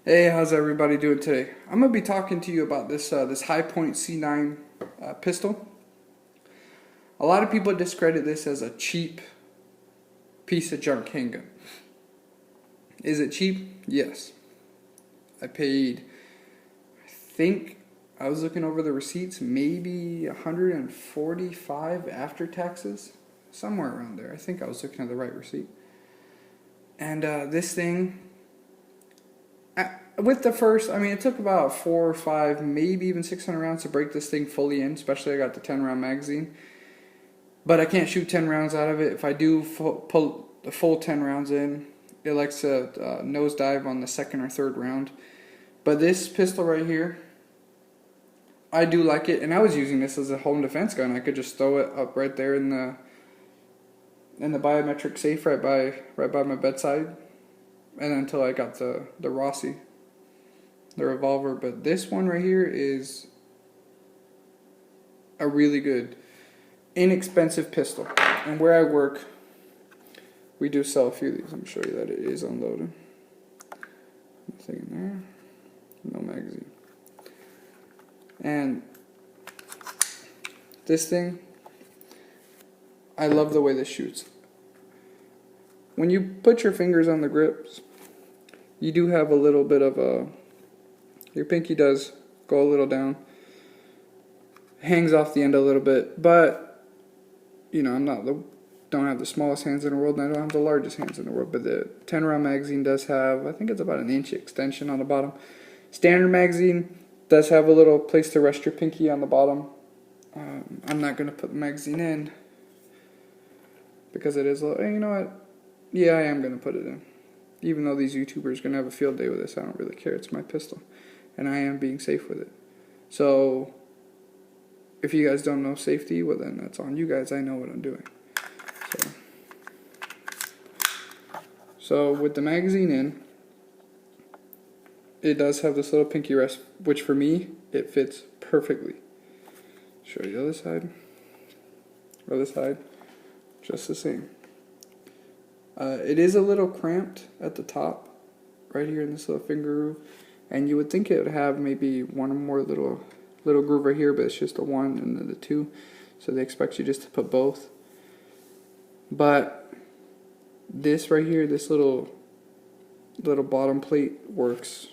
Hey, how's everybody doing today? I'm gonna be talking to you about this High Point C9 pistol. A lot of people discredit this as a cheap piece of junk handgun. Is it cheap? Yes. I paid, I think I was looking over the receipts, maybe 145 after taxes, somewhere around there. I think I was looking at the right receipt. And this thing, with the first, it took about 4 or 5, maybe even 600 rounds to break this thing fully in, especially I got the 10 round magazine. But I can't shoot 10 rounds out of it. If I do pull the full 10 rounds in, it likes to nosedive on the second or third round. But this pistol right here, I do like it, and I was using this as a home defense gun. I could just throw it up right there in the biometric safe right by my bedside, and until I got the Rossi, the revolver. But this one right here is a really good, inexpensive pistol. And where I work, we do sell a few of these. Let me show you that it is unloaded. Nothing in there. No magazine. And this thing, I love the way this shoots. When you put your fingers on the grips, you do have a little bit of your pinky does go a little down, hangs off the end a little bit, but don't have the smallest hands in the world, and I don't have the largest hands in the world. But the 10 round magazine does have, I think it's about an inch extension on the bottom. Standard magazine does have a little place to rest your pinky on the bottom. I'm not going to put the magazine in because it is a little, you know what? Yeah, I am going to put it in. Even though these YouTubers are going to have a field day with this, I don't really care. It's my pistol, and I am being safe with it. So if you guys don't know safety, well then that's on you guys. I know what I'm doing. So with the magazine in, it does have this little pinky rest, which for me, it fits perfectly. Show you the other side, just the same. It is a little cramped at the top, right here in this little finger groove, and you would think it would have maybe one or more little groove right here, but it's just a 1 and then the 2, so they expect you just to put both. But this right here, this little bottom plate works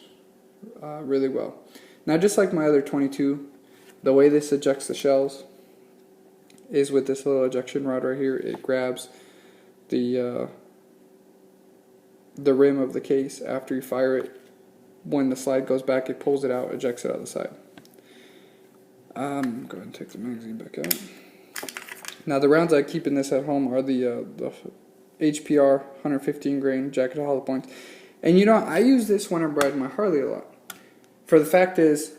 really well. Now, just like my other 22, the way this ejects the shells is with this little ejection rod right here. It grabs the rim of the case after you fire it. When the slide goes back, it pulls it out, ejects it out the side. Go ahead and take the magazine back out. Now, the rounds I keep in this at home are the HPR 115 grain jacket hollow points. And I use this when I'm riding my Harley a lot. For the fact is,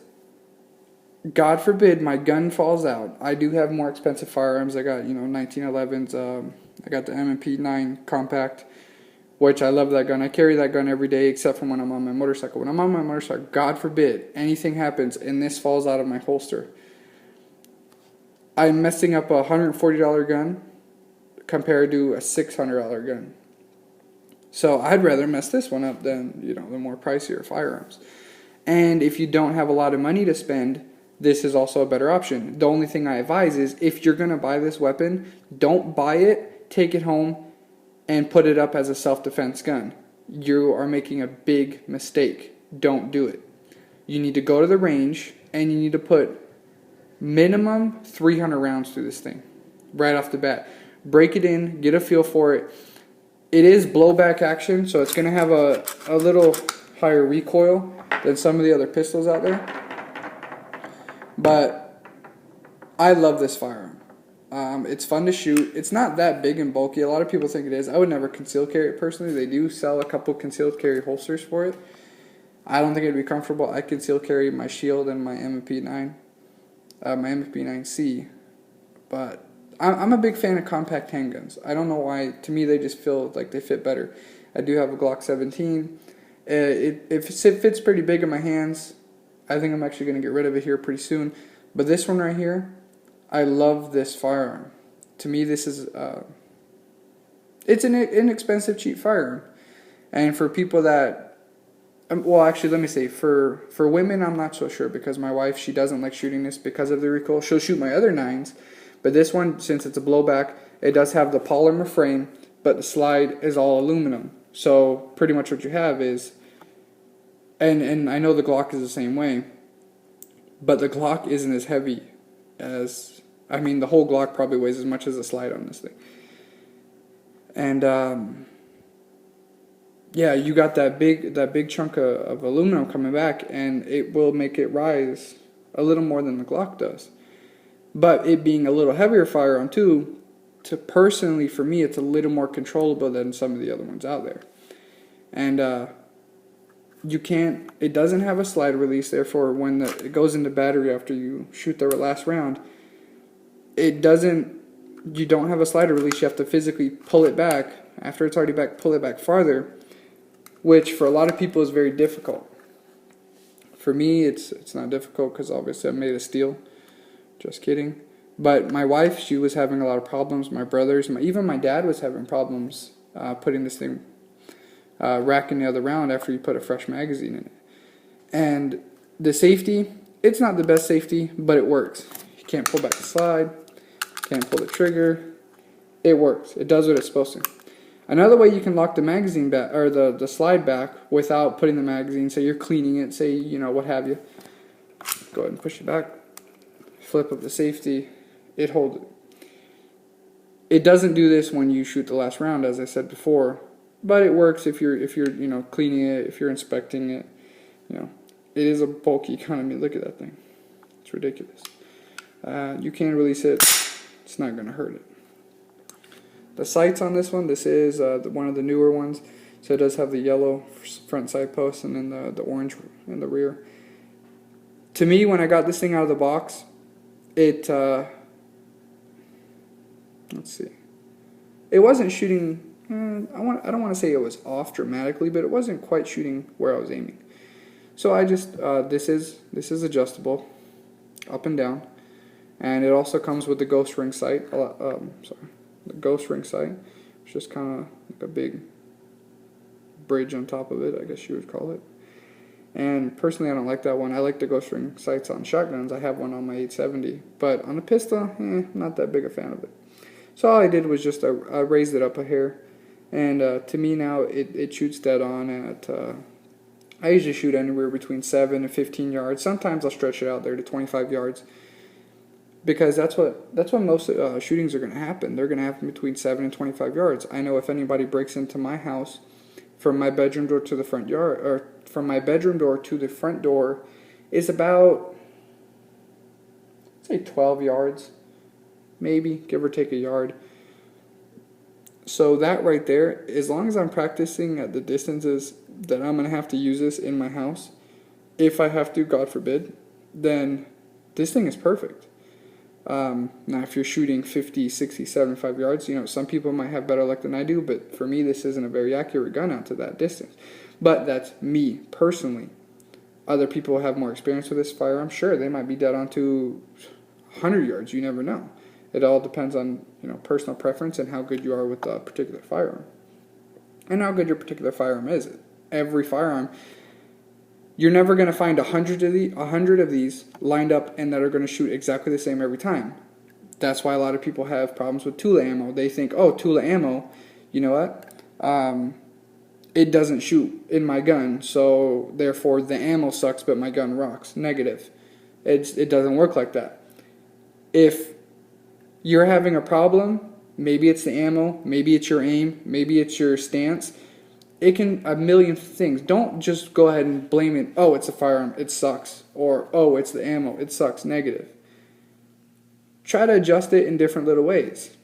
God forbid my gun falls out. I do have more expensive firearms. I got 1911s. I got the M&P 9 compact, which I love that gun. I carry that gun every day except for when I'm on my motorcycle. When I'm on my motorcycle, God forbid anything happens and this falls out of my holster, I'm messing up a $140 gun compared to a $600 gun. So I'd rather mess this one up than the more pricier firearms. And if you don't have a lot of money to spend, this is also a better option. The only thing I advise is, if you're going to buy this weapon, don't buy it, take it home, and put it up as a self-defense gun. You are making a big mistake. Don't do it. You need to go to the range, and you need to put minimum 300 rounds through this thing right off the bat. Break it in, get a feel for it. It is blowback action, so it's going to have a little higher recoil than some of the other pistols out there. But I love this firearm. It's fun to shoot. It's not that big and bulky. A lot of people think it is. I would never conceal carry it personally. They do sell a couple concealed carry holsters for it. I don't think it'd be comfortable. I conceal carry my Shield and my M&P 9, my M&P 9C. But I'm a big fan of compact handguns. I don't know why. To me, they just feel like they fit better. I do have a Glock 17. It fits pretty big in my hands. I think I'm actually going to get rid of it here pretty soon. But this one right here, I love this firearm. To me, this is it's an inexpensive, cheap firearm. And for people that Well, actually, let me say for women, I'm not so sure because my wife, she doesn't like shooting this because of the recoil. She'll shoot my other nines, but this one, since it's a blowback, it does have the polymer frame, but the slide is all aluminum. So pretty much what you have is, and I know the Glock is the same way, but the Glock isn't as heavy as, I mean, the whole Glock probably weighs as much as a slide on this thing. And yeah, you got that big chunk of aluminum coming back, and it will make it rise a little more than the Glock does. But it being a little heavier firearm too, personally for me, it's a little more controllable than some of the other ones out there. And you can't. It doesn't have a slide release, therefore when it goes into battery after you shoot the last round, it doesn't. You don't have a slider release. You have to physically pull it back after it's already back. Pull it back farther, which for a lot of people is very difficult. For me, it's not difficult because obviously I'm made of steel. Just kidding. But my wife, she was having a lot of problems. My brothers, even my dad was having problems putting this thing, racking the other round after you put a fresh magazine in it. And the safety, it's not the best safety, but it works. You can't pull back the slide, can't pull the trigger. It works. It does what it's supposed to. Another way you can lock the magazine back, or the slide back, without putting the magazine, say you're cleaning it, say, you know, what have you. Go ahead and push it back. Flip up the safety. It holds it. It doesn't do this when you shoot the last round, as I said before, but it works if you're you know, cleaning it, if you're inspecting it. You know, it is a bulky economy. Look at that thing. It's ridiculous. You can release it. It's not going to hurt it. The sights on this one, this is one of the newer ones, so it does have the yellow front sight post and then the orange in the rear. To me, when I got this thing out of the box, it let's see, it wasn't shooting. I don't want to say it was off dramatically, but it wasn't quite shooting where I was aiming. So I just this is adjustable, up and down, and it also comes with the ghost ring sight. The ghost ring sight, which is kind of like a big bridge on top of it, I guess you would call it. And personally, I don't like that one. I like the ghost ring sights on shotguns. I have one on my 870, but on a pistol, not that big a fan of it. So all I did was just I raised it up a hair, and to me now it shoots dead on at. I usually shoot anywhere between 7 and 15 yards. Sometimes I'll stretch it out there to 25 yards. Because that's what most shootings are going to happen. They're going to happen between 7 and 25 yards. I know if anybody breaks into my house from my bedroom door to the front yard, or from my bedroom door to the front door, is about, say, 12 yards, maybe, give or take a yard. So that right there, as long as I'm practicing at the distances that I'm going to have to use this in my house, if I have to, God forbid, then this thing is perfect. Now, if you're shooting 50, 60, 75 yards, you know, some people might have better luck than I do, but for me, this isn't a very accurate gun out to that distance. But that's me, personally. Other people have more experience with this firearm. Sure, they might be dead on to 100 yards. You never know. It all depends on, you know, personal preference and how good you are with a particular firearm. And how good your particular firearm is. Every firearm, you're never going to find 100 of these lined up and that are going to shoot exactly the same every time. That's why a lot of people have problems with Tula ammo. They think, oh, Tula ammo, you know what? It doesn't shoot in my gun, so therefore the ammo sucks, but my gun rocks. Negative. It doesn't work like that. If you're having a problem, maybe it's the ammo, maybe it's your aim, maybe it's your stance. It can, a million things. Don't just go ahead and blame it. Oh, it's a firearm, it sucks. Or, oh, it's the ammo, it sucks. Negative. Try to adjust it in different little ways.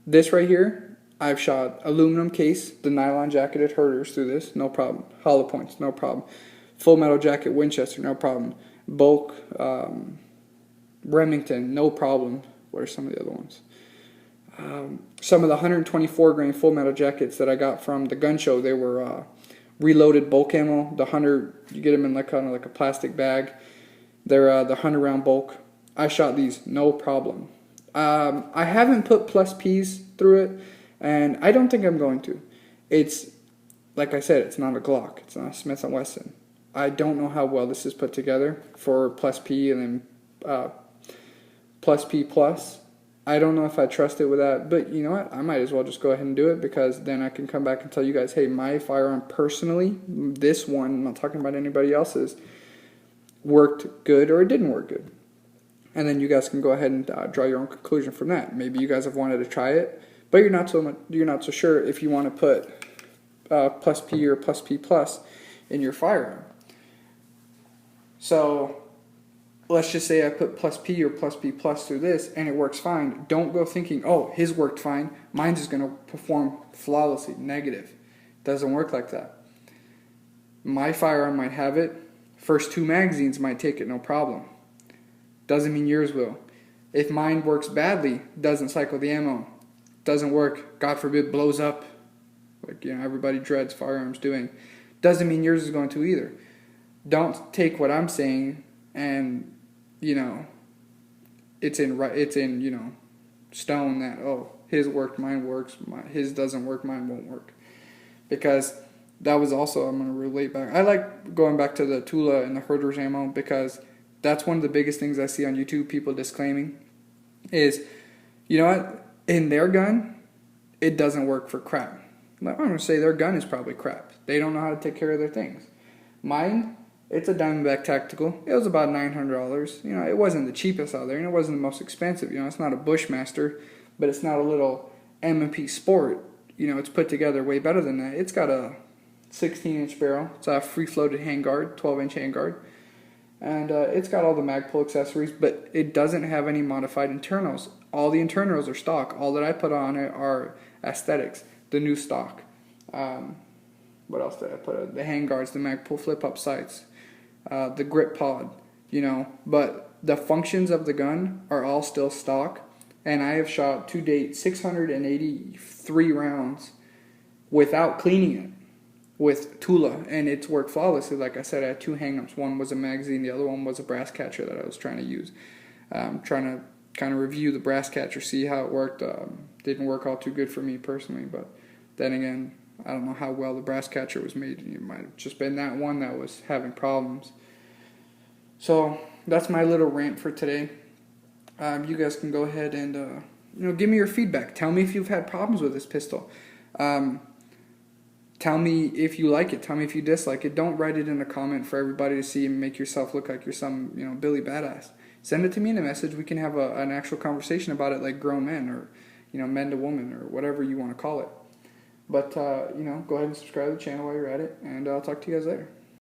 This right here, I've shot aluminum case, the nylon jacketed herders through this, no problem. Hollow points, no problem. Full metal jacket Winchester, no problem. Bulk Remington, no problem. What are some of the other ones? Some of the 124 grain full metal jackets that I got from the gun show, they were reloaded bulk ammo. The 100, you get them in like kind of like a plastic bag. They're the 100 round bulk. I shot these, no problem. I haven't put plus P's through it, and I don't think I'm going to. It's like I said, it's not a Glock. It's not a Smith & Wesson. I don't know how well this is put together for plus P and then plus P plus. I don't know if I trust it with that, but you know what? I might as well just go ahead and do it, because then I can come back and tell you guys, hey, my firearm personally, this one, I'm not talking about anybody else's, worked good or it didn't work good. And then you guys can go ahead and draw your own conclusion from that. Maybe you guys have wanted to try it, but you're not so sure if you want to put plus P or plus P plus in your firearm. So let's just say I put plus P or plus P plus through this and it works fine. Don't go thinking, oh, his worked fine, mine's is going to perform flawlessly. Negative. Doesn't work like that. My firearm might have it. First 2 magazines might take it, no problem. Doesn't mean yours will. If mine works badly, doesn't cycle the ammo. Doesn't work, God forbid, blows up, like everybody dreads firearms doing. Doesn't mean yours is going to either. Don't take what I'm saying and it's in stone that, oh, his worked, mine works, his doesn't work, mine won't work. Because that was also, I'm going to relate back. I like going back to the Tula and the Herder's ammo, because that's one of the biggest things I see on YouTube, people disclaiming, is, you know what, in their gun, it doesn't work for crap. I'm going to say their gun is probably crap. They don't know how to take care of their things. Mine, it's a Diamondback Tactical. It was about $900. It wasn't the cheapest out there, and it wasn't the most expensive. It's not a Bushmaster, but it's not a little M&P Sport. It's put together way better than that. It's got a 16-inch barrel. It's a free-floated handguard, 12-inch handguard. And it's got all the Magpul accessories, but it doesn't have any modified internals. All the internals are stock. All that I put on it are aesthetics, the new stock. What else did I put? The handguards, the Magpul flip-up sights, the grip pod, But the functions of the gun are all still stock, and I have shot to date 683 rounds without cleaning it with Tula, and it's worked flawlessly. Like I said, I had 2 hang-ups. One was a magazine, the other one was a brass catcher that I was trying to use. Trying to kind of review the brass catcher, see how it worked. Didn't work all too good for me personally, but then again, I don't know how well the brass catcher was made. It might have just been that one that was having problems. So that's my little rant for today. You guys can go ahead and give me your feedback. Tell me if you've had problems with this pistol. Tell me if you like it. Tell me if you dislike it. Don't write it in a comment for everybody to see and make yourself look like you're some Billy Badass. Send it to me in a message. We can have an actual conversation about it, like grown men, or men to woman, or whatever you want to call it. But go ahead and subscribe to the channel while you're at it, and I'll talk to you guys later.